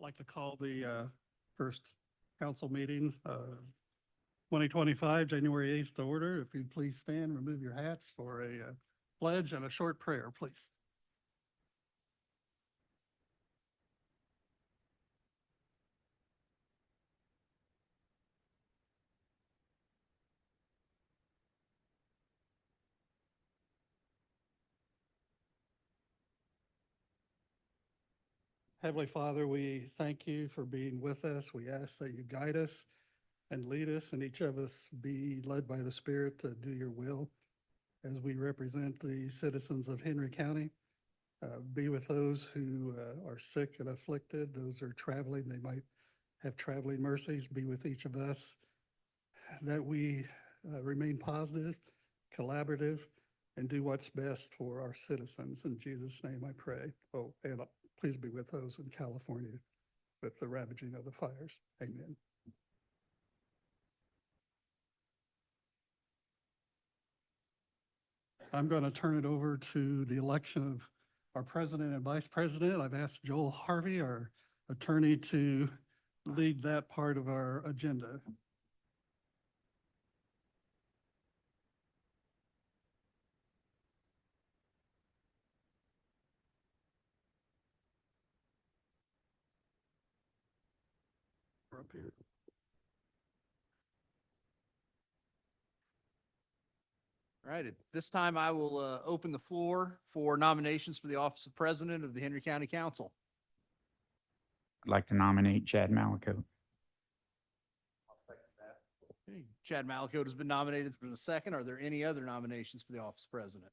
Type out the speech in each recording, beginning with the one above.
Like to call the first council meeting, 2025, January 8th to order. If you'd please stand, remove your hats for a pledge and a short prayer, please. Heavenly Father, we thank you for being with us. We ask that you guide us and lead us, and each of us be led by the Spirit to do your will as we represent the citizens of Henry County. Be with those who are sick and afflicted, those who are traveling, they might have traveling mercies. Be with each of us, that we remain positive, collaborative, and do what's best for our citizens. In Jesus' name I pray. Oh, and please be with those in California with the ravaging of the fires. Amen. I'm going to turn it over to the election of our president and vice president. I've asked Joel Harvey, our attorney, to lead that part of our agenda. We're up here. All right, at this time, I will open the floor for nominations for the office of president of the Henry County Council. I'd like to nominate Chad Malaco. Okay, Chad Malacote has been nominated for the second. Are there any other nominations for the office of president?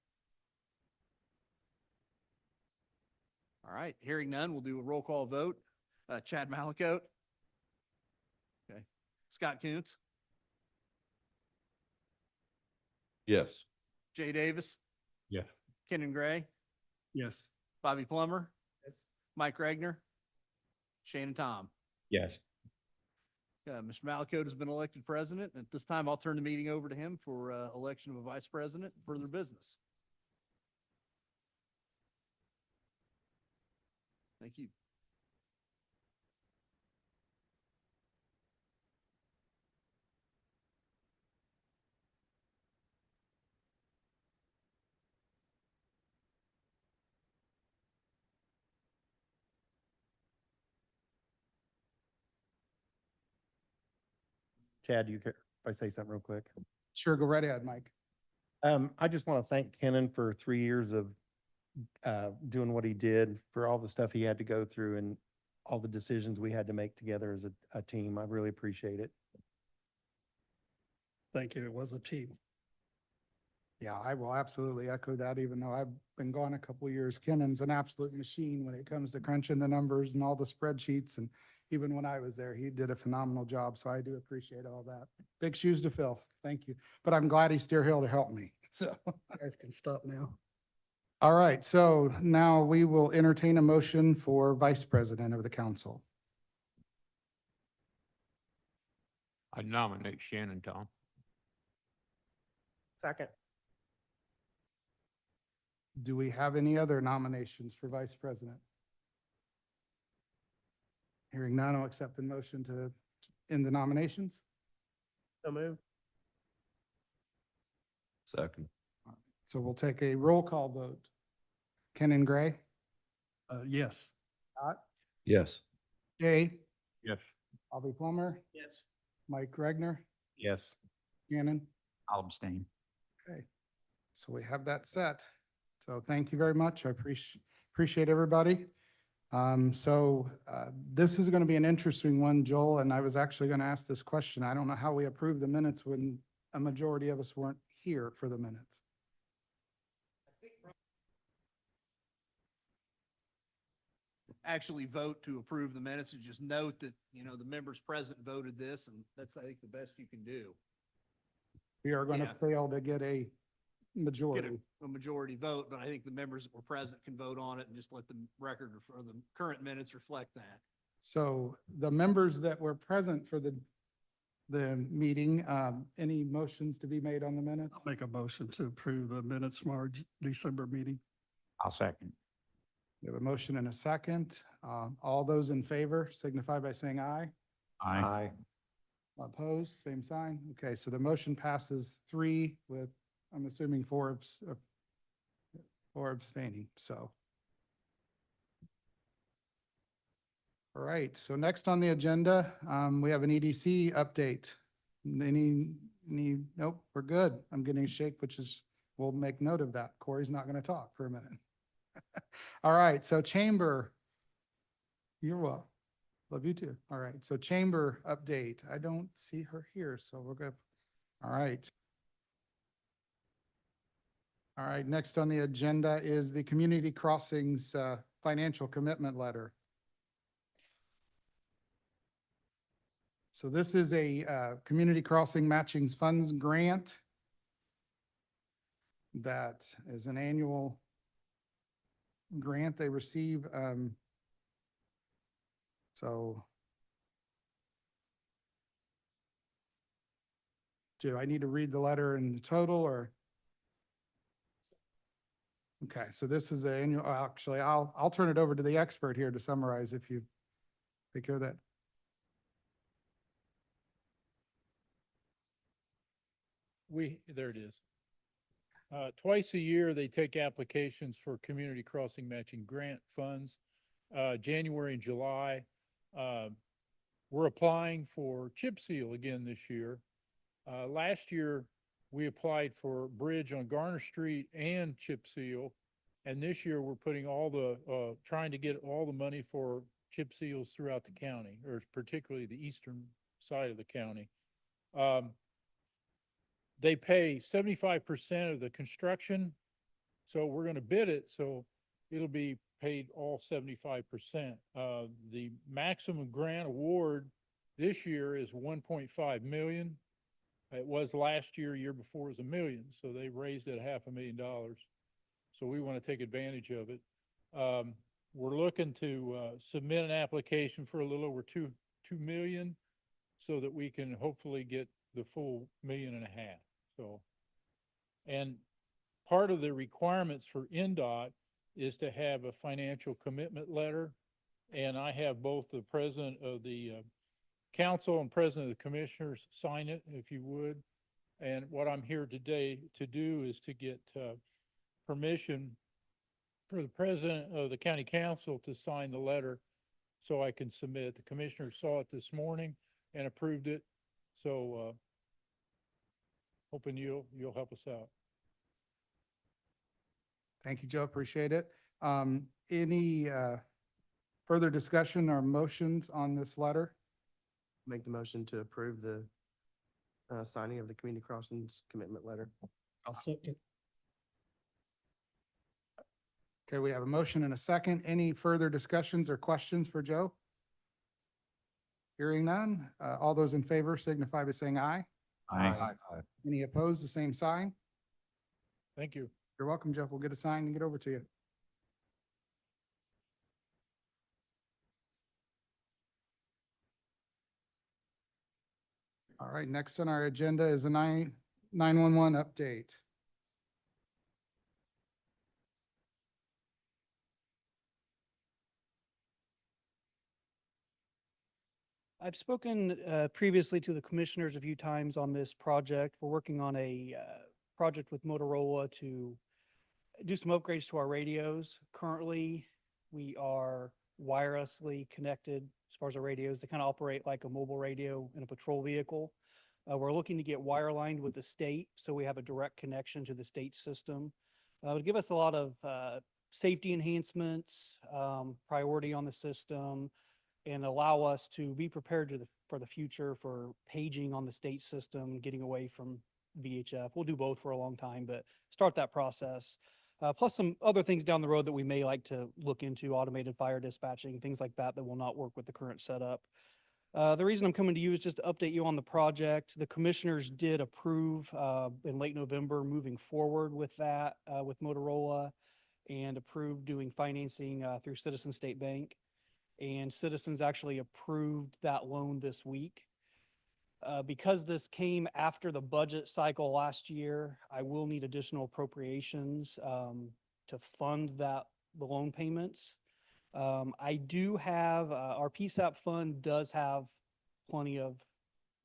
All right, hearing none, we'll do a roll call vote. Chad Malacote. Okay, Scott Kuntz, Yes. Jay Davis, Yeah. Kenan Gray, Yes. Bobby Plummer. Mike Regner, Shannon Tom. Yes. Mr. Malacote has been elected president. At this time, I'll turn the meeting over to him for election of a vice president and further business. Thank you. Chad, you care if I say something real quick? Sure, go right ahead, Mike. I just want to thank Kenan for 3 years of doing what he did, for all the stuff he had to go through and all the decisions we had to make together as a team. I really appreciate it. Thank you. It was a team. Yeah, I will absolutely echo that, even though I've been gone a couple of years. Kennan's an absolute machine when it comes to crunching the numbers and all the spreadsheets. And even when I was there, he did a phenomenal job. So I do appreciate all that. Big shoes to fill. Thank you. But I'm glad he's still here to help me. So, You guys can stop now. all right. So now we will entertain a motion for vice president of the council. I nominate Shannon Tom. Second. Do we have any other nominations for vice president? Hearing none, I'll accept the motion to end the nominations. So moved. Second. So we'll take a roll call vote. Kenan Gray, Yes. Yes. Jay, Yes. Bobby Plummer, Yes. Mike Regner, Yes. Shannon. I'll abstain. Okay, so we have that set. So thank you very much. I appreciate everybody. This is going to be an interesting one, Joel, and I was actually going to ask this question. I don't know how we approve the minutes when a majority of us weren't here for the minutes. Actually vote to approve the minutes and just note that, the members present voted this, and that's, I think, the best you can do. We are going to Yeah. fail to get a Get majority. a majority vote, but I think the members that were present can vote on it and just let the record or the current minutes reflect that. So the members that were present for the meeting, any motions to be made on the minutes? I'll make a motion to approve the minutes from our December meeting. I'll second. We have a motion and a second. All those in favor signify by saying aye. Aye. Opposed, same sign. Okay, so the motion passes 3 with, I'm assuming 4 abstaining, so. All right, so next on the agenda, we have an EDC update. Nope, we're good. I'm getting a shake, which is, we'll make note of that. Corey's not going to talk for a minute. All right, so chamber, you're welcome. Love you too. All right, so chamber update. I don't see her here, so we're good. All right. All right, next on the agenda is the Community Crossings financial commitment letter. So this is a Community Crossing Matching Funds grant that is an annual grant they receive. So do I need to read the letter in total or? Okay, so this is the annual, actually, I'll turn it over to the expert here to summarize if you take care of that. There it is. Twice a year, they take applications for community crossing matching grant funds. January and July, we're applying for chip seal again this year. Last year, we applied for bridge on Garner Street and chip seal. And this year, we're putting trying to get all the money for chip seals throughout the county, or particularly the eastern side of the county. They pay 75% of the construction, so we're gonna bid it, so it'll be paid all 75%. The maximum grant award this year is 1.5 million. It was last year before it was $1 million, so they raised it $500,000. So we want to take advantage of it. We're looking to submit an application for a little over 2 million so that we can hopefully get the full 1.5 million. So, and part of the requirements for NDOT is to have a financial commitment letter. And I have both the president of the council and president of the commissioners sign it, if you would. And what I'm here today to do is to get permission for the president of the county council to sign the letter so I can submit. The commissioners saw it this morning and approved it. So hoping you'll help us out. Thank you, Joe. Appreciate it. Any further discussion or motions on this letter? Make the motion to approve the signing of the community crossings commitment letter. I'll second. Okay, we have a motion and a second. Any further discussions or questions for Joe? Hearing none. All those in favor signify by saying aye. Aye. Any opposed, the same sign. Thank you. You're welcome, Jeff. We'll get a sign and get over to you. All right, next on our agenda is a 911 update. I've spoken previously to the commissioners a few times on this project. We're working on a project with Motorola to do some upgrades to our radios. Currently, we are wirelessly connected as far as our radios. They kind of operate like a mobile radio in a patrol vehicle. We're looking to get wirelined with the state, so we have a direct connection to the state system. It would give us a lot of safety enhancements, priority on the system, and allow us to be prepared for the future for paging on the state system, getting away from VHF. We'll do both for a long time, but start that process. Plus some other things down the road that we may like to look into, automated fire dispatching, things like that will not work with the current setup. The reason I'm coming to you is just to update you on the project. The commissioners did approve in late November moving forward with that with Motorola, and approved doing financing through Citizens State Bank. And Citizens actually approved that loan this week. Because this came after the budget cycle last year, I will need additional appropriations to fund the loan payments. I do have, our PSAP fund does have plenty of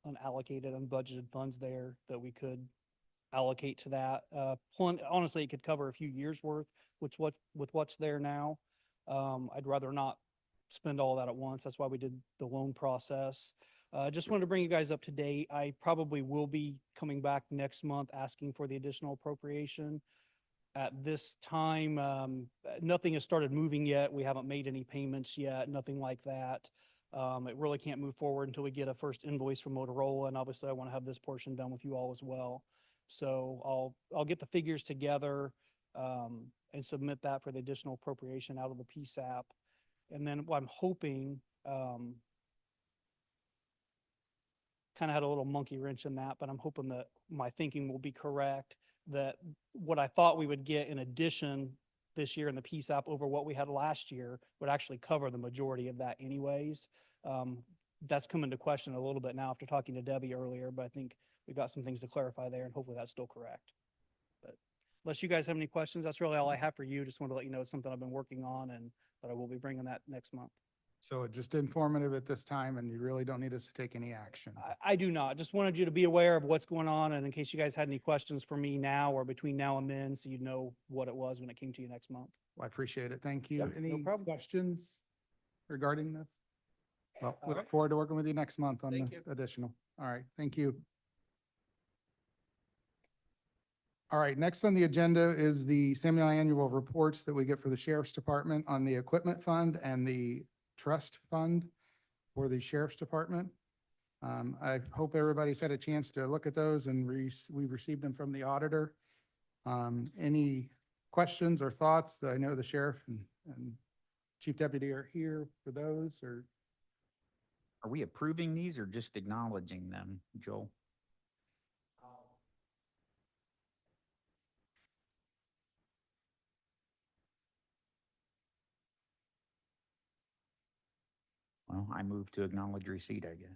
unallocated, unbudgeted funds there that we could allocate to that. Honestly, it could cover a few years' worth, with what's there now. I'd rather not spend all that at once. That's why we did the loan process. Just wanted to bring you guys up to date. I probably will be coming back next month asking for the additional appropriation. At this time, nothing has started moving yet. We haven't made any payments yet, nothing like that. It really can't move forward until we get a first invoice from Motorola, and obviously I want to have this portion done with you all as well. So I'll get the figures together, and submit that for the additional appropriation out of the PSAP. And then what I'm hoping, kind of had a little monkey wrench in that, but I'm hoping that my thinking will be correct, that what I thought we would get in addition this year in the PSAP over what we had last year would actually cover the majority of that anyways. That's come into question a little bit now after talking to Debbie earlier, but I think we've got some things to clarify there, and hopefully that's still correct. But unless you guys have any questions, that's really all I have for you. Just want to let you know it's something I've been working on, and that I will be bringing that next month. So just informative at this time, and you really don't need us to take any action. I do not. Just wanted you to be aware of what's going on, and in case you guys had any questions for me now or between now and then, so you'd know what it was when it came to you next month. Well, I appreciate it. Thank you. Yeah, no Any problem. questions regarding this? Well, All look right. forward to working with you next month on Thank the you. additional. All right, thank you. All right, next on the agenda is the semi-annual reports that we get for the Sheriff's Department on the equipment fund and the trust fund for the Sheriff's Department. I hope everybody's had a chance to look at those, and we received them from the auditor. Any questions or thoughts? I know the sheriff and chief deputy are here for those, or Are we approving these or just acknowledging them, Joel? Well, I move to acknowledge receipt, I guess.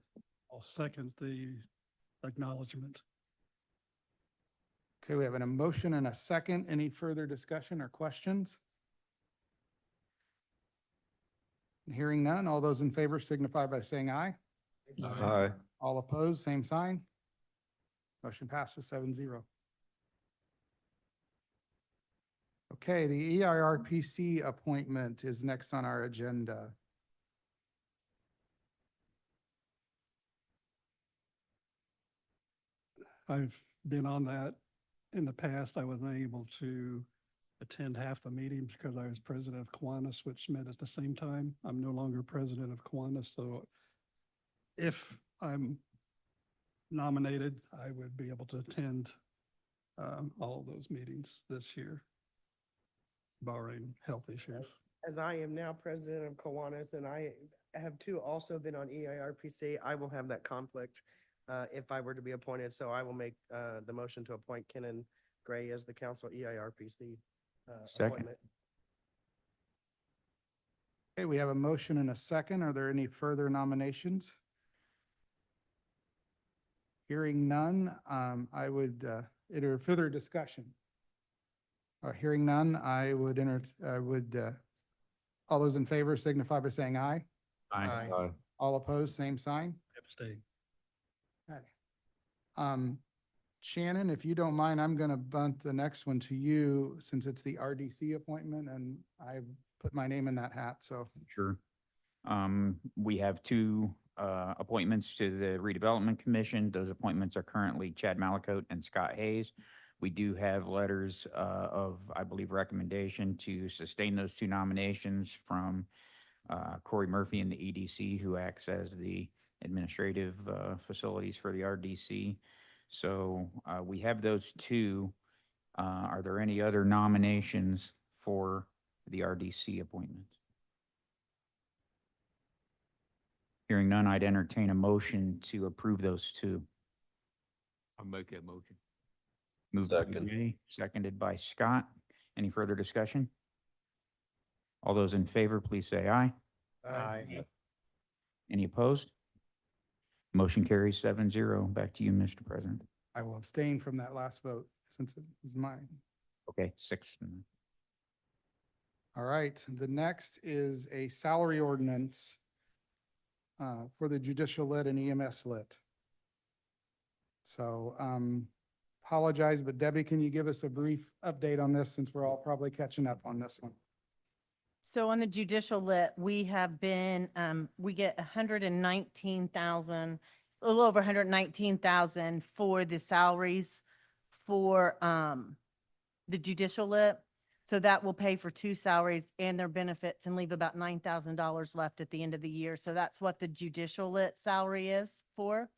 I'll second the acknowledgement. okay, we have an emotion and a second. Any further discussion or questions? Hearing none, all those in favor signify by saying aye. Aye. All opposed, same sign. Motion passes 7-0. Okay, the EIRPC appointment is next on our agenda. I've been on that in the past. I was unable to attend half the meetings because I was president of Kiwanis, which met at the same time. I'm no longer president of Kiwanis, so if I'm nominated, I would be able to attend all of those meetings this year, barring health issues. As I am now president of Kiwanis, and I have too also been on EIRPC, I will have that conflict if I were to be appointed. So I will make the motion to appoint Kenan Gray as the council EIRPC Second. appointment. Okay, we have a motion and a second. Are there any further nominations? Hearing none, I would enter further discussion. Hearing none, I would all those in favor signify by saying aye. Aye. All opposed, same sign. Abstain. Okay. Shannon, if you don't mind, I'm going to bunt the next one to you since it's the RDC appointment, and I put my name in that hat, so. Sure. We have two appointments to the redevelopment commission. Those appointments are currently Chad Malakote and Scott Hayes. We do have letters of, I believe, recommendation to sustain those two nominations from Corey Murphy in the EDC, who acts as the administrative facilities for the RDC. So we have those two. Are there any other nominations for the RDC appointments? Hearing none, I'd entertain a motion to approve those two. I'll make that motion. Moved by Second. Jay, seconded by Scott. Any further discussion? All those in favor, please say aye. Aye. Any opposed? Motion carries 7-0. Back to you, Mr. President. I will abstain from that last vote since it is mine. Okay, 6. All right, the next is a salary ordinance for the judicial lit and EMS lit. So apologize, but Debbie, can you give us a brief update on this since we're all probably catching up on this one? So on the judicial lit, we have been, we get 119,000, a little over 119,000 for the salaries for, the judicial lit. So that will pay for 2 salaries and their benefits and leave about $9,000 left at the end of the year. So that's what the judicial lit salary is for.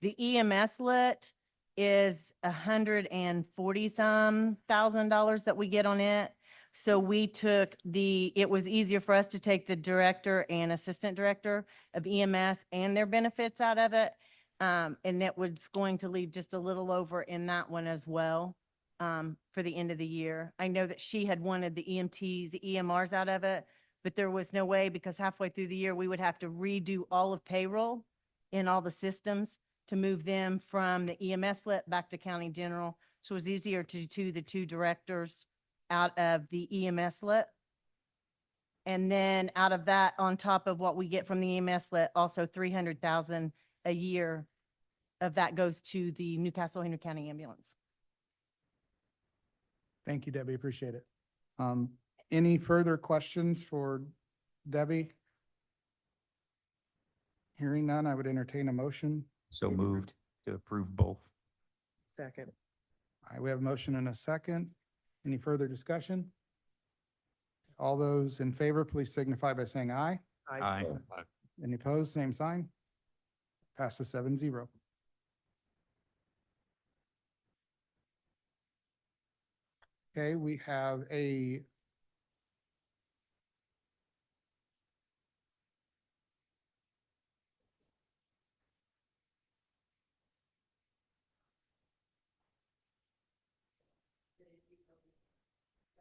The EMS lit is 140 some $1,000 that we get on it. So we took it was easier for us to take the director and assistant director of EMS and their benefits out of it. And it was going to leave just a little over in that one as well, for the end of the year. I know that she had wanted the EMTs, the EMRs out of it, but there was no way because halfway through the year, we would have to redo all of payroll in all the systems to move them from the EMS lit back to county general. So it was easier to do the 2 directors out of the EMS lit. And then out of that, on top of what we get from the EMS lit, also 300,000 a year of that goes to the Newcastle Henry County Ambulance. Thank you, Debbie. Appreciate it. Any further questions for Debbie? Hearing none, I would entertain a motion. So moved to approve both. Second. All right, we have a motion and a second. Any further discussion? All those in favor, please signify by saying aye. Aye. Any opposed, same sign. Passes 7-0. Okay, we have a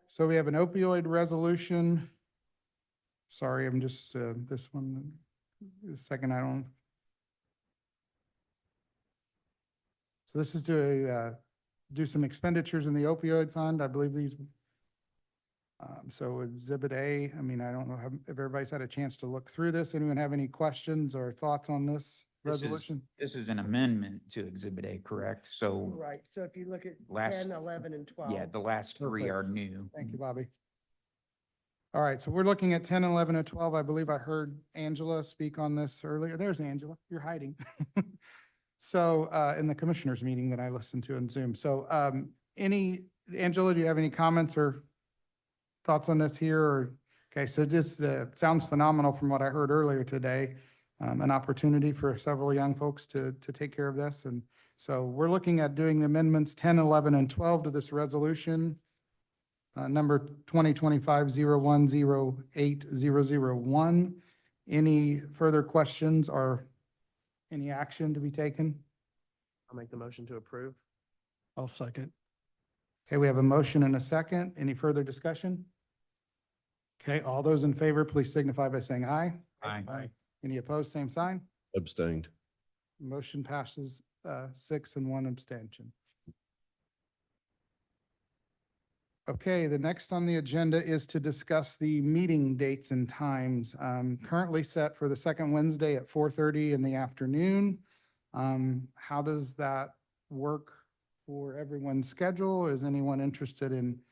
so we have an opioid resolution. Sorry, I'm just, this one, the second I don't. So this is to do some expenditures in the opioid fund. I believe these. So Exhibit A, I mean, I don't know if everybody's had a chance to look through this. Anyone have any questions or thoughts on this This is- resolution? This is an amendment to Exhibit A, correct? So, Right, so if you look at Last- 10, 11, and 12. yeah, the last 3 are Perfect. new. Thank you, Bobby. All right, so we're looking at 10, 11, and 12. I believe I heard Angela speak on this earlier. There's Angela, you're hiding. So, in the commissioners meeting that I listened to on Zoom. So, Angela, do you have any comments or thoughts on this here? Or, okay, so this, sounds phenomenal from what I heard earlier today. An opportunity for several young folks to take care of this. And so we're looking at doing the amendments 10, 11, and 12 to this resolution. Number 2025-0108-001. Any further questions or any action to be taken? I'll make the motion to approve. I'll second. Okay, we have a motion and a second. Any further discussion? Okay, all those in favor, please signify by saying aye. Aye. Any opposed, same sign. Abstained. Motion passes 6 and 1 abstention. Okay, the next on the agenda is to discuss the meeting dates and times, currently set for the second Wednesday at 4:30 in the afternoon. How does that work for everyone's schedule? Is anyone interested in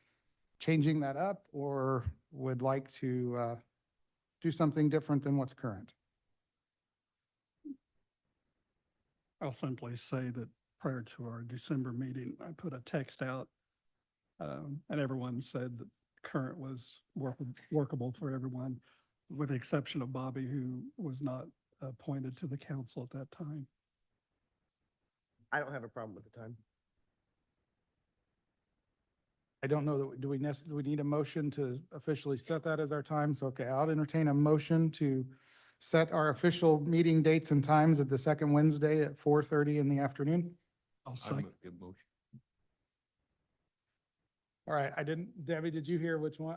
changing that up or would like to do something different than what's current? I'll simply say that prior to our December meeting, I put a text out. And everyone said that current was workable for everyone, with the exception of Bobby, who was not appointed to the council at that time. I don't have a problem with the time. I don't know that, do we need a motion to officially set that as our time? So, okay, I'll entertain a motion to set our official meeting dates and times at the second Wednesday at 4:30 in the afternoon. I'll I second. make the motion. All right, I didn't, Debbie, did you hear which one?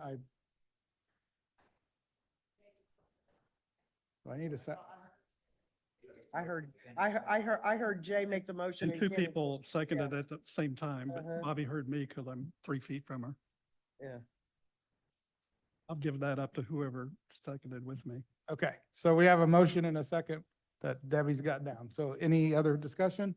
Do I need to set? I heard Jay make the motion. And 2 Kenny- people seconded at the same time, but Uh-huh. Bobby heard me because I'm 3 feet from her. Yeah. I'll give that up to whoever seconded with me. Okay, so we have a motion and a second that Debbie's got down. So any other discussion?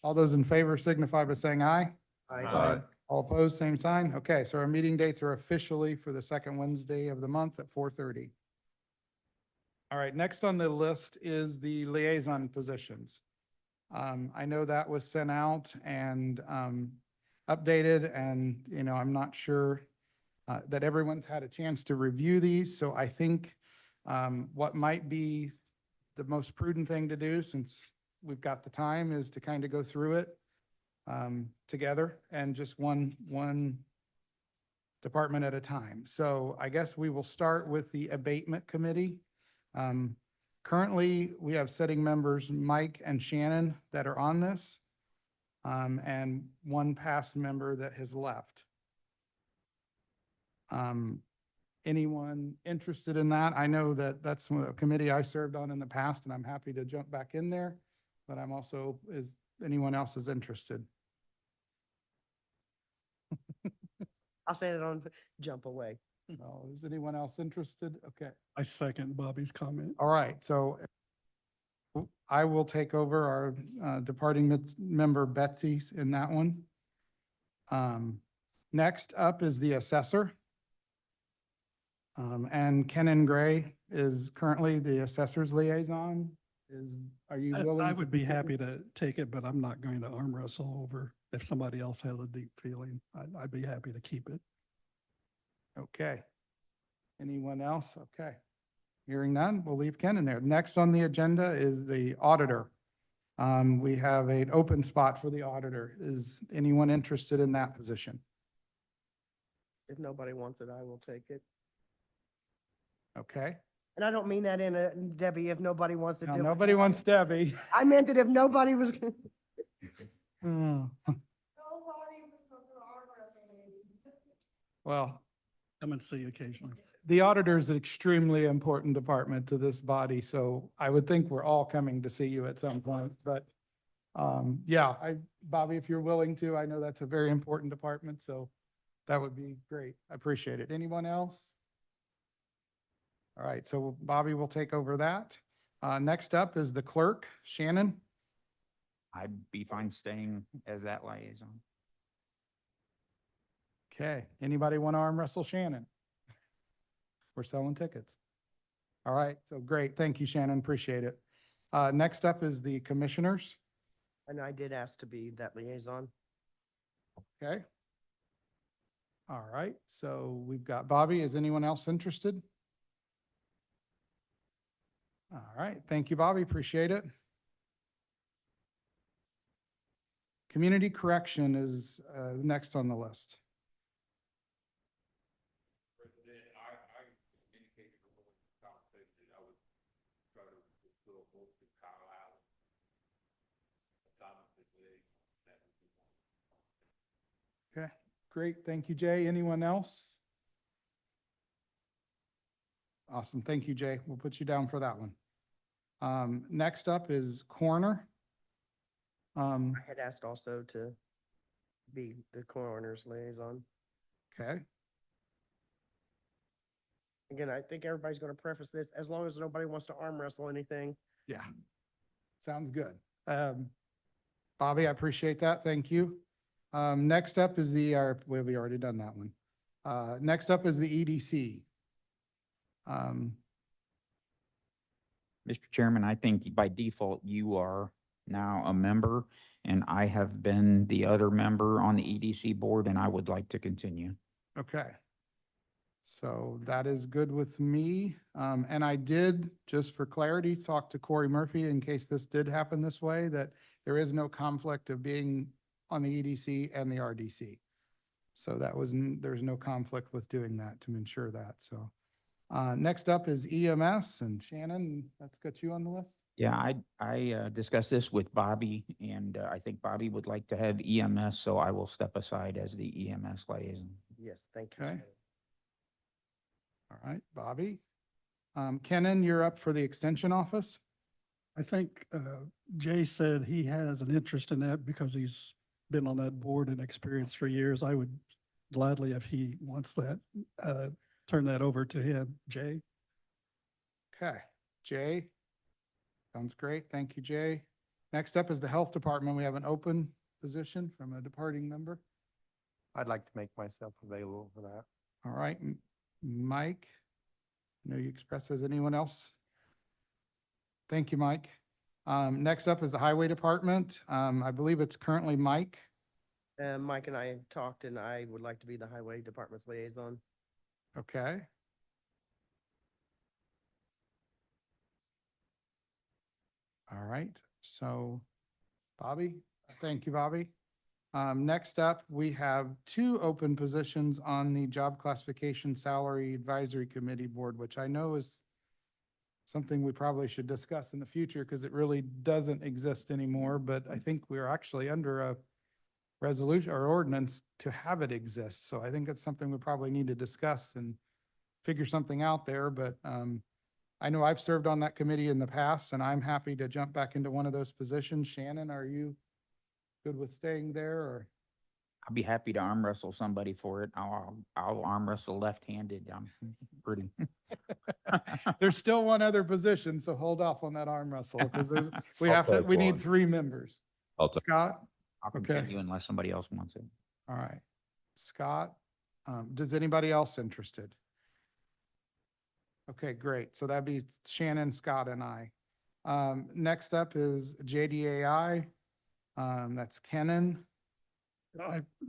All those in favor signify by saying aye. Aye. All opposed, same sign. Okay, so our meeting dates are officially for the second Wednesday of the month at 4:30. All right, next on the list is the liaison positions. I know that was sent out and updated, and, you know, I'm not sure that everyone's had a chance to review these, so I think what might be the most prudent thing to do, since we've got the time, is to kind of go through it together and just one department at a time. So I guess we will start with the abatement committee. Currently, we have sitting members, Mike and Shannon, that are on this, and one past member that has left. Anyone interested in that? I know that that's a committee I served on in the past, and I'm happy to jump back in there, but I'm also, is anyone else is interested? I'll say that on, jump away. No, is anyone else interested? Okay. I second Bobby's comment. All right, so I will take over our departing member Betsy's in that one. Next up is the assessor. And Kenan Gray is currently the assessor's liaison. Are you willing? I to would be continue? happy to take it, but I'm not going to arm wrestle over if somebody else has a deep feeling. I'd be happy to keep it. Okay. Anyone else? Okay. Hearing none, we'll leave Ken in there. Next on the agenda is the auditor. We have an open spot for the auditor. Is anyone interested in that position? If nobody wants it, I will take it. Okay. And I don't mean that in a, Debbie, if nobody wants to Now, do it. nobody wants Debbie. I meant that if nobody was. Well, Come and see occasionally. the auditor is an extremely important department to this body, so I would think we're all coming to see you at some point, but yeah, Bobby, if you're willing to, I know that's a very important department, so that would be great. I appreciate it. Anyone else? All right, so Bobby will take over that. Next up is the clerk, Shannon. I'd be fine staying as that liaison. Okay, anybody want to arm wrestle Shannon? We're selling tickets. All right, so great. Thank you, Shannon. Appreciate it. Next up is the commissioners. And I did ask to be that liaison. Okay. All right, so we've got Bobby. Is anyone else interested? All right, thank you, Bobby. Appreciate it. Community correction is next on the list. President, I indicated a little conversation, I would try to do a vote to Kyle Allen. Okay, great. Thank you, Jay. Anyone else? Awesome. Thank you, Jay. We'll put you down for that one. Next up is coroner. I had asked also to be the coroner's liaison. Okay, Again, I think everybody's gonna preface this, as long as nobody wants to arm wrestle anything. yeah. Sounds good. Bobby, I appreciate that. Thank you. Next up is we already done that one. Next up is the EDC. Mr. Chairman, I think by default, you are now a member, and I have been the other member on the EDC board, and I would like to continue. Okay. So that is good with me. And I did, just for clarity, talk to Corey Murphy in case this did happen this way, that there is no conflict of being on the EDC and the RDC. So there's no conflict with doing that to ensure that. So next up is EMS, and Shannon, that's got you on the list? Yeah, I discussed this with Bobby, and I think Bobby would like to have EMS, so I will step aside as the EMS liaison. Yes, thank you. Okay. Shannon. All right, Bobby. Kenan, you're up for the extension office? I think Jay said he has an interest in that because he's been on that board and experienced for years. I would gladly, if he wants that, turn that over to him. Jay? Okay, Jay. Sounds great. Thank you, Jay. Next up is the Health Department. We have an open position from a departing member. I'd like to make myself available for that. All right, Mike. I know you expressed as anyone else? Thank you, Mike. Next up is the Highway Department. I believe it's currently Mike. Mike and I talked and I would like to be the highway department's liaison. Okay. All right, so Bobby, thank you, Bobby. Next up, we have two open positions on the Job Classification Salary Advisory Committee Board, which I know is something we probably should discuss in the future because it really doesn't exist anymore, but I think we're actually under a resolution or ordinance to have it exist. So I think it's something we probably need to discuss and figure something out there, but I know I've served on that committee in the past and I'm happy to jump back into one of those positions. Shannon, are you good with staying there or? I'll be happy to arm wrestle somebody for it. I'll arm wrestle left-handed. I'm pretty. There's still one other position, so hold off on that arm wrestle because there's, we I'll have to, take we need one. 3 members. I'll take- Scott? I'll Okay. continue unless somebody else wants it. All right. Scott, does anybody else interested? Okay, great. So that'd be Shannon, Scott, and I. Next up is JDAI. That's Kenan.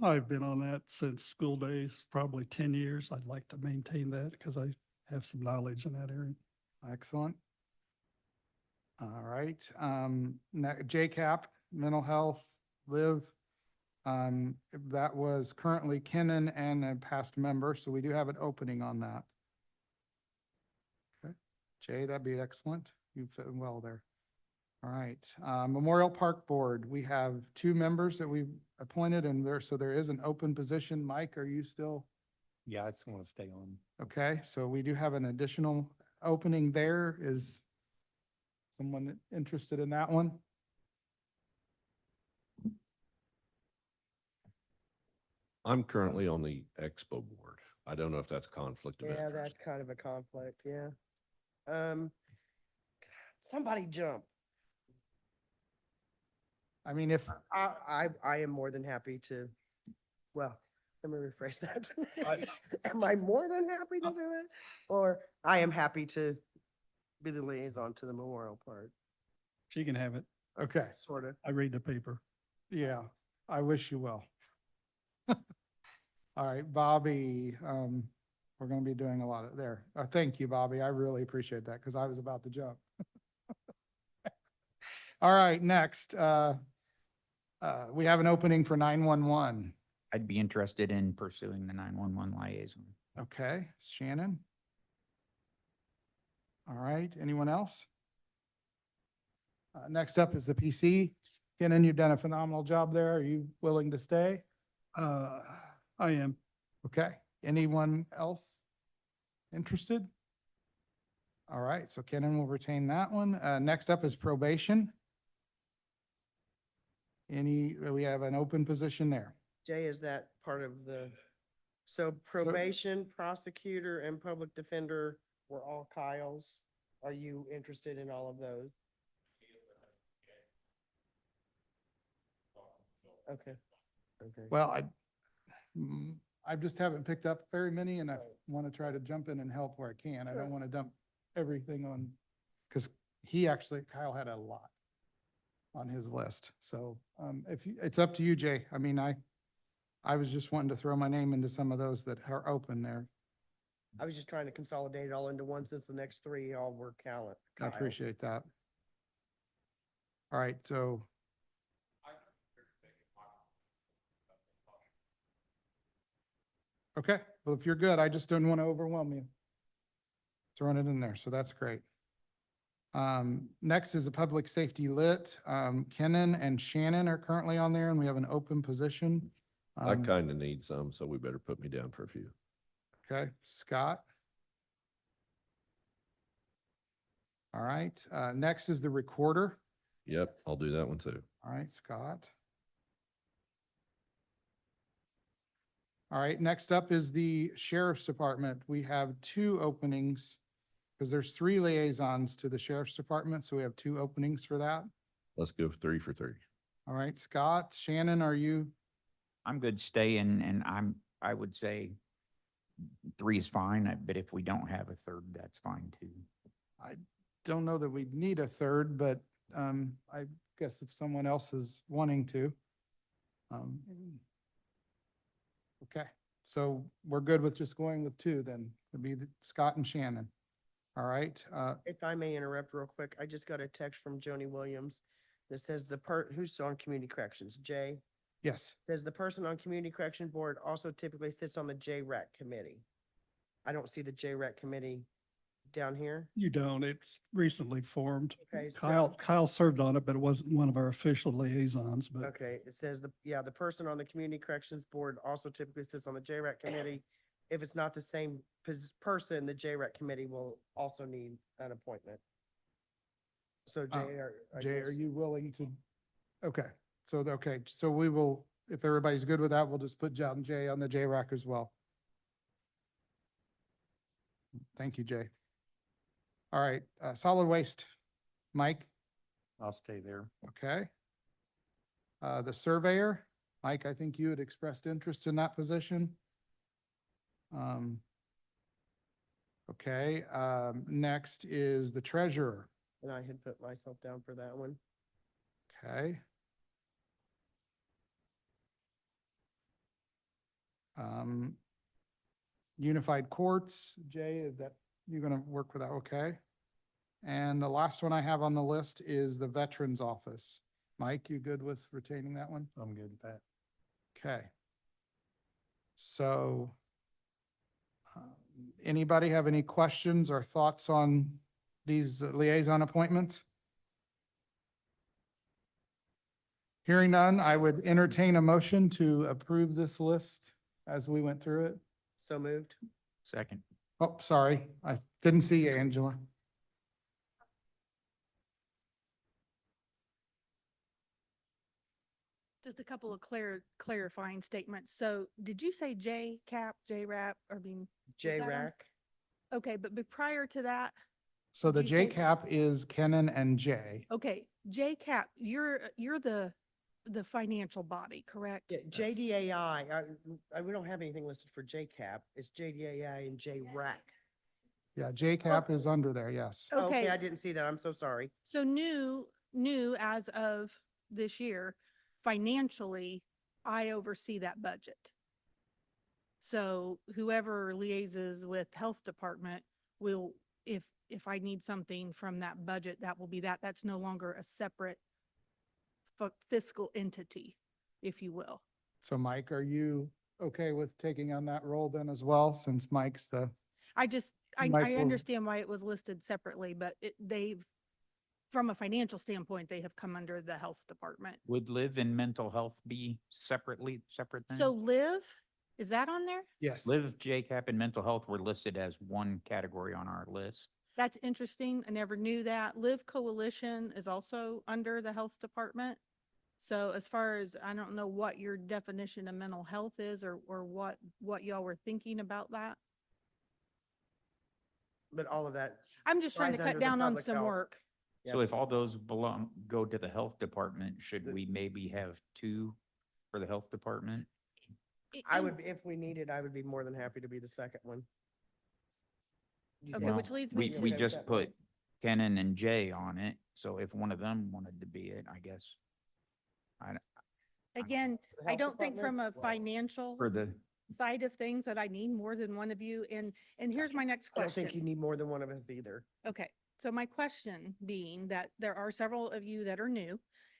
I've been on that since school days, probably 10 years. I'd like to maintain that because I have some knowledge in that area. Excellent. All right. JCAP, Mental Health, Live. That was currently Kenan and a past member, so we do have an opening on that. Okay, Jay, that'd be excellent. You fit in well there. All right, Memorial Park Board, we have 2 members that we've appointed and so there is an open position. Mike, are you still? Yeah, I just want to stay on. Okay, so we do have an additional opening there. Is someone interested in that one? I'm currently on the Expo board. I don't know if that's a conflict of Yeah, that's interest. kind of a conflict, yeah. Somebody jump. I mean, if, I am more than happy to, well, let me rephrase that. Am I more than happy to do it? Or I am happy to be the liaison to the Memorial Park, She can have it. okay, sort of. I read the paper. yeah, I wish you well. All right, Bobby, we're gonna be doing a lot of there. Thank you, Bobby. I really appreciate that because I was about to jump. All right, next, we have an opening for 911. I'd be interested in pursuing the 911 liaison. Okay, Shannon? All right, anyone else? Next up is the PC. Kenan, you've done a phenomenal job there. Are you willing to stay? I am. Okay, anyone else interested? All right, so Kenan will retain that one. Next up is probation. We have an open position there. Jay, is that part of the, so probation, prosecutor, and public defender were all Kyle's? Are you interested in all of those? Okay, okay. Well, I just haven't picked up very many and I want to try to jump in and help where I can. I Sure. don't want to dump everything on, because Kyle had a lot on his list. So, it's up to you, Jay. I mean, I was just wanting to throw my name into some of those that are open there. I was just trying to consolidate it all into one since the next 3 all were Kyle. I appreciate that. All right, so. Okay, well, if you're good, I just didn't want to overwhelm you. Throwing it in there, so that's great. Next is a public safety lit. Kenan and Shannon are currently on there and we have an open position. I kind of need some, so we better put me down for a few. Okay, Scott. All right, next is the recorder. Yep, I'll do that one too. All right, Scott. All right, next up is the Sheriff's Department. We have two openings because there's three liaisons to the Sheriff's Department, so we have two openings for that. Let's go 3 for 3. All right, Scott, Shannon, are you? I'm good staying and I would say 3 is fine, but if we don't have a third, that's fine too. I don't know that we need a third, but I guess if someone else is wanting to. um, Okay, so we're good with just going with two then. It'd be Scott and Shannon. All right, If I may interrupt real quick, I just got a text from Joni Williams that says who's on community corrections, Jay, yes, says the person on community correction board also typically sits on the JRAC committee. I don't see the JRAC committee down here. You don't, it's recently formed. Okay, Kyle served on it, but it wasn't one of our official liaisons, but Okay, it says the person on the community corrections board also typically sits on the JRAC committee. If it's not the same person, the JRAC committee will also need an appointment. So Jay, Jay, are you willing to? Okay, so we will, if everybody's good with that, we'll just put John Jay on the JRAC as well. Thank you, Jay. All right, solid waste, Mike, I'll stay there. okay. The surveyor, Mike, I think you had expressed interest in that position. Okay, next is the treasurer, And I had put myself down for that one. okay. Unified courts, Jay, is that, you're gonna work with that, okay? And the last one I have on the list is the Veterans Office. Mike, you good with retaining that one? I'm good with that. Okay. So, anybody have any questions or thoughts on these liaison appointments? Hearing none, I would entertain a motion to approve this list as we went through it. So moved. Second. Oh, sorry, I didn't see you, Angela. Just a couple of clarifying statements. So did you say JCAP, JRAP, I mean, that on? JRAC. okay, but prior to that, So the Did you say JCAP is Kenan and Jay. okay, JCAP, you're the financial body, correct? Yeah, JDAI, we don't have anything listed for JCAP. It's JDAI and JRAC. Yeah, JCAP is under there, yes. Okay, Okay, I didn't see that. I'm so sorry. so new as of this year, financially, I oversee that budget. So whoever liaises with health department will, if I need something from that budget, that will be that. That's no longer a separate fiscal entity, if you will. So Mike, are you okay with taking on that role then as well, since Mike's the, I Mike will- understand why it was listed separately, but from a financial standpoint, they have come under the health department. Would live and mental health be separate things? So Liv, is that on there? yes. Live, JCAP, and mental health were listed as one category on our list. That's interesting. I never knew that. Live Coalition is also under the health department. So as far as, I don't know what your definition of mental health is or what y'all were thinking about that. But all of that. I'm just trying to Lies cut under the down on public some health. work. Yeah. So if all those go to the health department, should we maybe have 2 for the health department? I would, if we needed, I would be more than happy to be the second one. You Okay, think? which leads me We to- just put Kenan and Jay on it, so if one of them wanted to be it, I guess. Again, The I health don't think from a department? financial For the, side of things that I need more than one of you. And here's my next I don't think you question. need more than one of us either. Okay, so my question being that there are several of you that are new.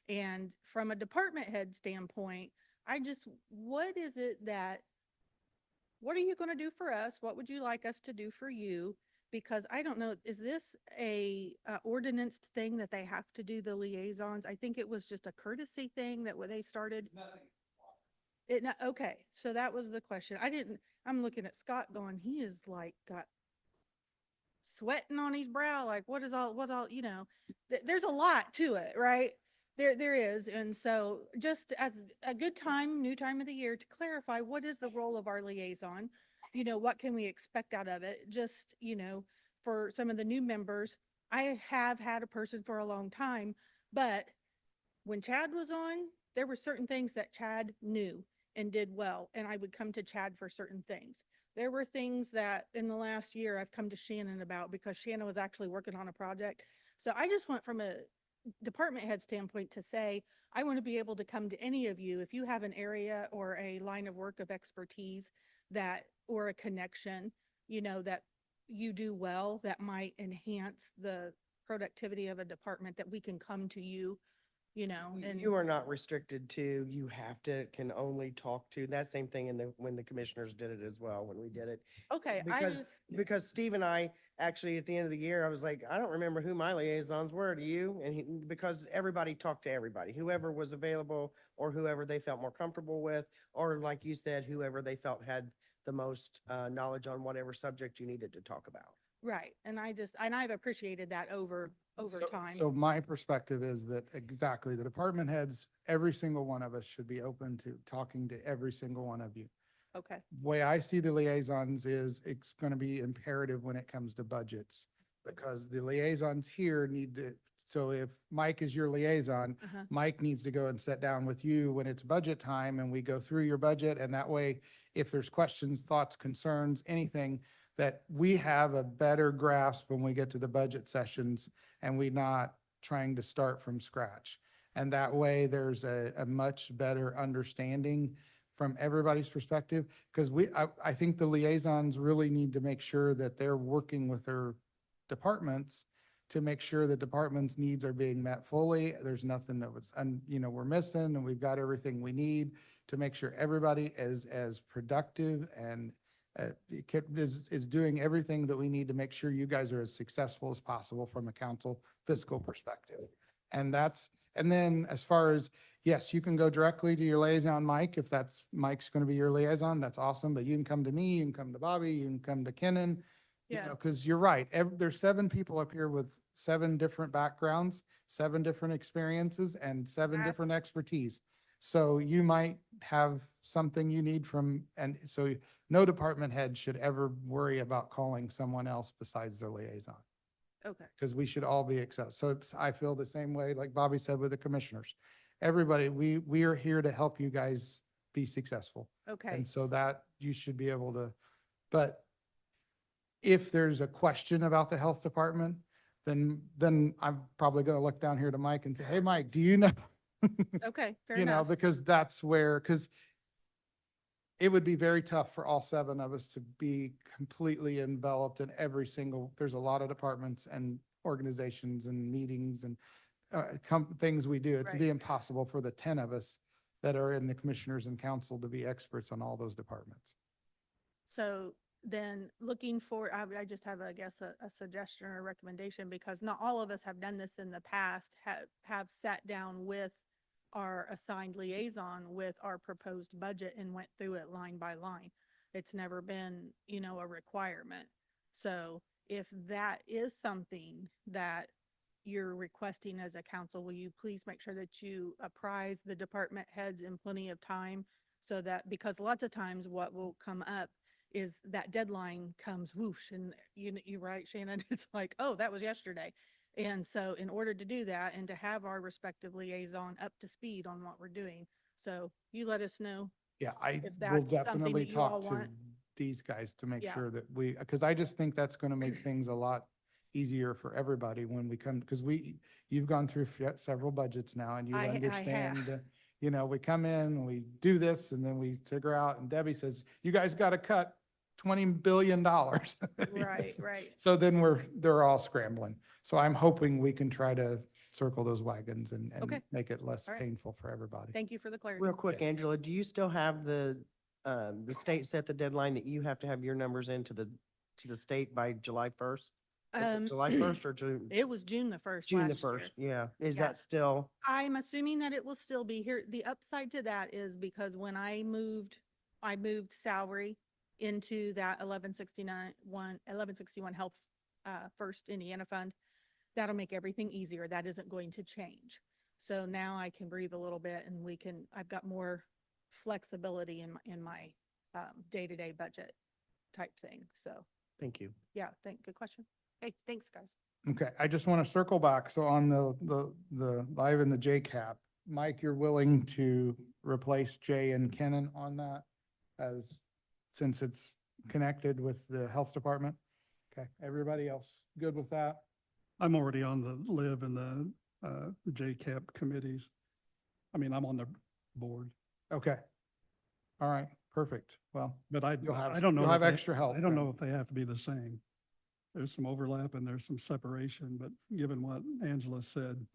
And from a department head standpoint, what is it that, what are you going to do for us? What would you like us to do for you? Because I don't know, is this a ordinance thing that they have to do the liaisons? I think it was just a courtesy thing that when they started. Okay, so that was the question. I'm looking at Scott going, he is like got sweating on his brow, like what all, there's a lot to it, right? There is. And so just as a good time, new time of the year to clarify, what is the role of our liaison? You know, what can we expect out of it? Just, you know, for some of the new members, I have had a person for a long time, but when Chad was on, there were certain things that Chad knew and did well, and I would come to Chad for certain things. There were things that in the last year I've come to Shannon about because Shannon was actually working on a project. So I just went from a department head standpoint to say, I want to be able to come to any of you if you have an area or a line of work of expertise that, or a connection, you know, that you do well, that might enhance the productivity of a department, that we can come to you, you know, and. You are not restricted to, you have to, can only talk to, that same thing in the, when the commissioners did it as well, when we did it. Okay, I Because, just, because Steve and I, actually, at the end of the year, I was like, I don't remember who my liaisons were, do you? And he, because everybody talked to everybody, whoever was available or whoever they felt more comfortable with, or like you said, whoever they felt had the most knowledge on whatever subject you needed to talk about. right, and I just, and I've appreciated that over time. So my perspective is that exactly, the department heads, every single one of us should be open to talking to every single one of you. Okay, Way I see the liaisons is it's going to be imperative when it comes to budgets. Because the liaisons here need to, so if Mike is your liaison, uh-huh, Mike needs to go and sit down with you when it's budget time and we go through your budget. And that way, if there's questions, thoughts, concerns, anything, that we have a better grasp when we get to the budget sessions and we not trying to start from scratch. And that way, there's a much better understanding from everybody's perspective. Because I think the liaisons really need to make sure that they're working with their departments to make sure the department's needs are being met fully. There's nothing that was, we're missing, and we've got everything we need to make sure everybody is as productive and is doing everything that we need to make sure you guys are as successful as possible from a council fiscal perspective. And then as far as, yes, you can go directly to your liaison, Mike, if that's, Mike's going to be your liaison, that's awesome. But you can come to me, you can come to Bobby, you can come to Kenan, yeah, because you're right. There's 7 people up here with 7 different backgrounds, 7 different experiences, and 7 different That's- expertise. So you might have something you need from, and so no department head should ever worry about calling someone else besides their liaison, okay, because we should all be accepted. So I feel the same way, like Bobby said, with the commissioners. Everybody, we are here to help you guys be successful. okay. And so that you should be able to, but if there's a question about the health department, then I'm probably going to look down here to Mike and say, hey, Mike, do you know? Okay, fair You know, enough. because that's where, because it would be very tough for all 7 of us to be completely enveloped in every single, there's a lot of departments and organizations and meetings and things we do. It'd be Right. impossible for the 10 of us that are in the commissioners and council to be experts on all those departments. So then looking for, I just have, I guess, a suggestion or a recommendation, because not all of us have done this in the past, have sat down with our assigned liaison with our proposed budget and went through it line by line. It's never been, a requirement. So if that is something that you're requesting as a council, will you please make sure that you apprise the department heads in plenty of time, so that, because lots of times what will come up is that deadline comes whoosh, and you're right, Shannon, it's like, oh, that was yesterday. And so in order to do that and to have our respective liaison up to speed on what we're doing, so you let us know. Yeah, I If will that's something definitely that you all talk to want. these guys to make Yeah. sure that because I just think that's going to make things a lot easier for everybody when we come, because you've gone through several budgets now and you I have. understand, we come in and we do this and then we figure out, and Debbie says, you guys got to cut $20 billion. Right, right. So then they're all scrambling. So I'm hoping we can try to circle those wagons and Okay. make it less All right. painful for everybody. Thank you for the clarity. Real quick, Yes. Angela, do you still have the state set the deadline that you have to have your numbers into to the state by July 1st? Is it July 1st or June? It was June the 1st June the last year. 1st, yeah. Is Yeah. that still? I'm assuming that it will still be here. The upside to that is because when I moved salary into that 1161 Health First Indiana Fund, that'll make everything easier. That isn't going to change. So now I can breathe a little bit and I've got more flexibility in my day-to-day budget type thing. So, Thank you. yeah, good question. Hey, thanks, guys. Okay, I just want to circle back. So on the live and the JCAP, Mike, you're willing to replace Jay and Kenan on that since it's connected with the health department? Okay, everybody else good with that? I'm already on the LIV and the JCAP committees. I mean, I'm on the board, Okay. All right, perfect. Well, but I You'll have- don't know. you'll if have they- extra help I don't then. know if they have to be the same. There's some overlap and there's some separation, but given what Angela said,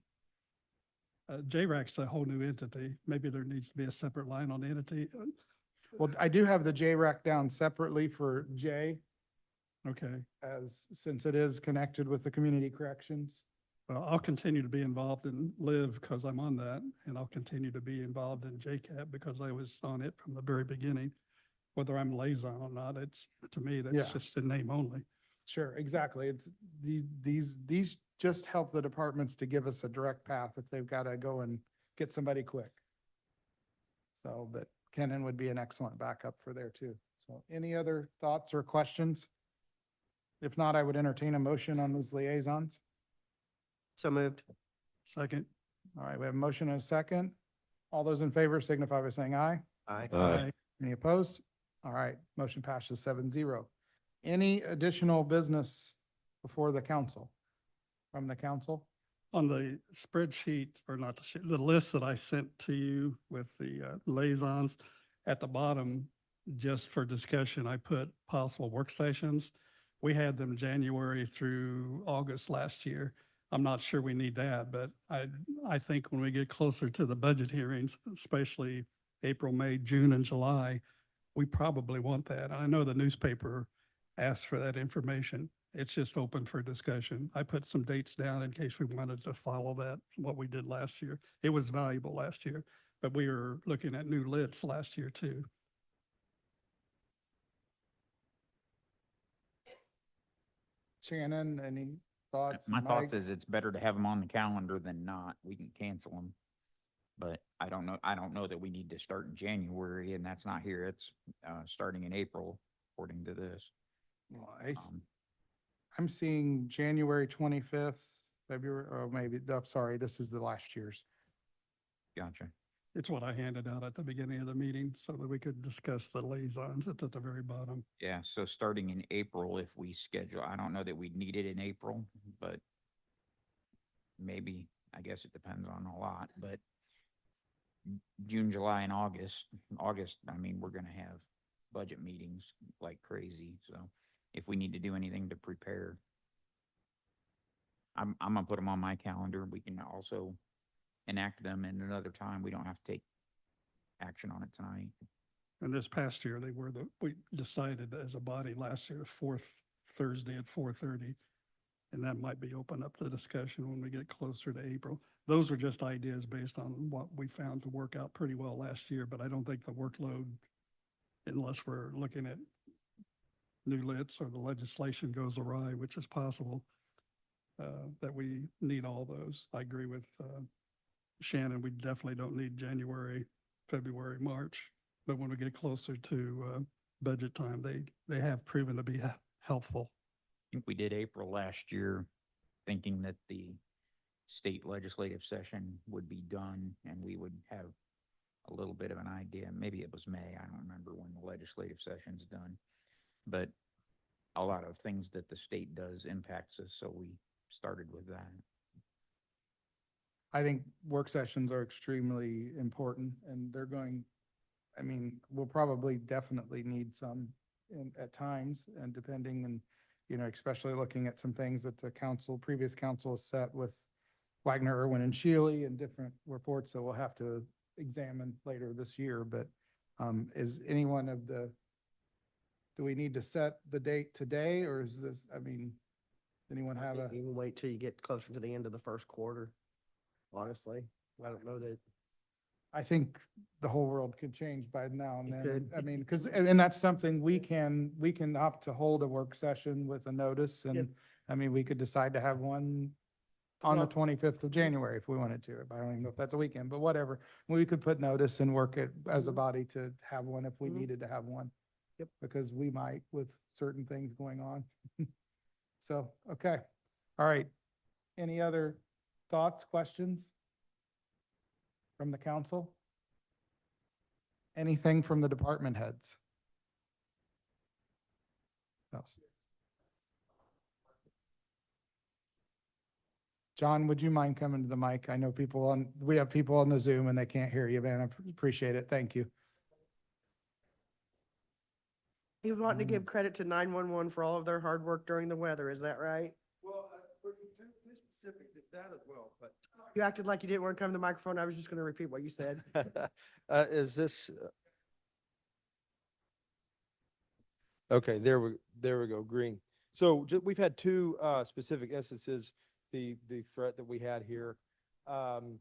JRAC's a whole new entity. Maybe there needs to be a separate line on the entity. well, I do have the JRAC down separately for Jay Okay, since it is connected with the community corrections. well, I'll continue to be involved in LIV because I'm on that, and I'll continue to be involved in JCAP because I was on it from the very beginning. Whether I'm liaison or not, to me, Yeah. that's just a name only. Sure, exactly. It's these just help the departments to give us a direct path if they've got to go and get somebody quick. So, but Kenan would be an excellent backup for there too. So any other thoughts or questions? If not, I would entertain a motion on those liaisons. So moved. Second. All right, we have a motion and a second. All those in favor signify by saying aye. Aye. Aye. Any opposed? All right, motion passes 7-0. Any additional business before the council? From the council? On the spreadsheet, or not the list that I sent to you with the liaisons, at the bottom, just for discussion, I put possible work sessions. We had them January through August last year. I'm not sure we need that, but I think when we get closer to the budget hearings, especially April, May, June, and July, we probably want that. I know the newspaper asked for that information. It's just open for discussion. I put some dates down in case we wanted to follow that, what we did last year. It was valuable last year, but we were looking at new lists last year too. Shannon, any thoughts? My thoughts Mike? is it's better to have them on the calendar than not. We can cancel them. But I don't know that we need to start in January, and that's not here. It's starting in April, according to this. Well, Um, I'm seeing January 25th, February, or maybe, sorry, this is the last year's. Gotcha. It's what I handed out at the beginning of the meeting so that we could discuss the liaisons. It's at the very bottom. Yeah, so starting in April, if we schedule, I don't know that we'd need it in April, but maybe, I guess it depends on a lot, but June, July, and August, I mean, we're gonna have budget meetings like crazy, so if we need to do anything to prepare, I'm gonna put them on my calendar. We can also enact them in another time. We don't have to take action on it tonight. And this past year, we decided as a body last year, fourth Thursday at 4:30. And that might be open up the discussion when we get closer to April. Those are just ideas based on what we found to work out pretty well last year, but I don't think the workload, unless we're looking at new lits or the legislation goes awry, which is possible, that we need all those. I agree with Shannon, we definitely don't need January, February, March. But when we get closer to budget time, they have proven to be helpful. I think we did April last year, thinking that the state legislative session would be done and we would have a little bit of an idea. Maybe it was May. I don't remember when the legislative session's done. But a lot of things that the state does impacts us, so we started with that. I think work sessions are extremely important and we'll probably definitely need some at times and depending and, especially looking at some things that the previous council has set with Wagner, Irwin, and Shealy and different reports that we'll have to examine later this year. But is anyone do we need to set the date today or is this, anyone have a? You can wait till you get closer to the end of the first quarter, honestly. I don't know that. I think the whole world could change by now and It then. could. Because, and that's something we can opt to hold a work session with a notice Yep. and, we could decide to have one on the Well- 25th of January if we wanted to. I don't even know if that's a weekend, but whatever. We could put notice and work it as a Mhm. body to have one if we Mhm. needed to have one. Yep. Because we might with certain things going on. So, okay. All right. Any other thoughts, questions from the council? Anything from the department heads? No. John, would you mind coming to the mic? I know we have people on the Zoom and they can't hear you, man. I appreciate it. Thank you. He was wanting to give credit to 911 for all of their hard work during the weather, is that right? Well, for you to be specific, that as well, but. You acted like you didn't want to come to the microphone. I was just going to repeat what you said. Is this? Okay, there we go, green. So we've had two, specific instances, the threat that we had here, and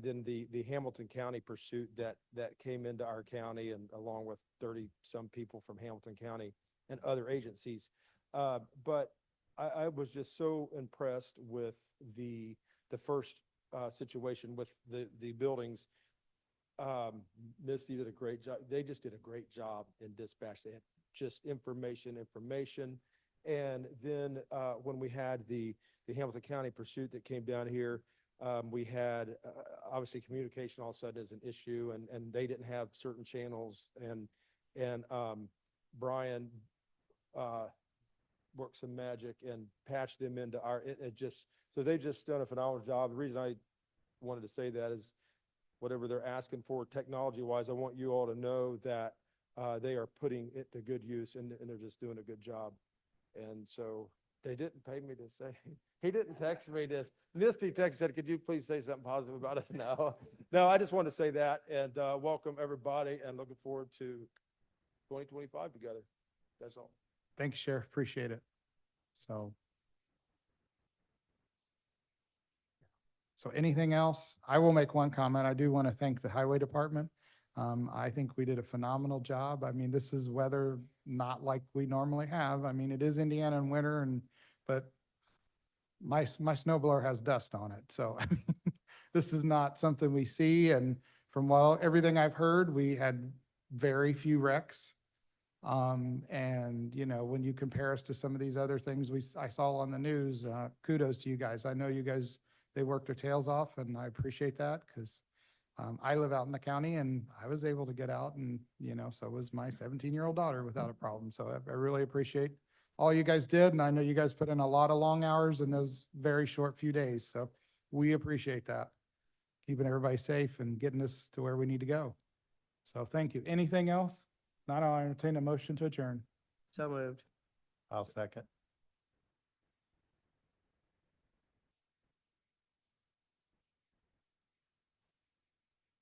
then the Hamilton County pursuit that came into our county and along with 30-some people from Hamilton County and other agencies. But I was just so impressed with the first, situation with the buildings. Misty did a great job. They just did a great job in dispatch. They had just information. And then, when we had the Hamilton County pursuit that came down here, we had, obviously communication all of a sudden is an issue and they didn't have certain channels and Brian, worked some magic and patched them into so they've just done a phenomenal job. The reason I wanted to say that is whatever they're asking for technology wise, I want you all to know that, they are putting it to good use and they're just doing a good job. And so they didn't pay me to say, he didn't text me this. Misty texted, said, could you please say something positive about it? No, I just wanted to say that and, welcome everybody and looking forward to 2025 together. That's all. Thank you, Sheriff. Appreciate it. So anything else? I will make one comment. I do want to thank the Highway Department. I think we did a phenomenal job. I mean, this is weather not like we normally have. I mean, it is Indiana in winter but my snowblower has dust on it. So this is not something we see. And from everything I've heard, we had very few wrecks. And you know, when you compare us to some of these other things I saw on the news, kudos to you guys. I know you guys, they worked their tails off and I appreciate that because I live out in the county and I was able to get out and, you know, so was my 17-year-old daughter without a problem. So I really appreciate all you guys did. And I know you guys put in a lot of long hours in those very short few days. So we appreciate that. Keeping everybody safe and getting us to where we need to go. So thank you. Anything else? Not, I'll entertain a motion to adjourn. So moved. I'll second.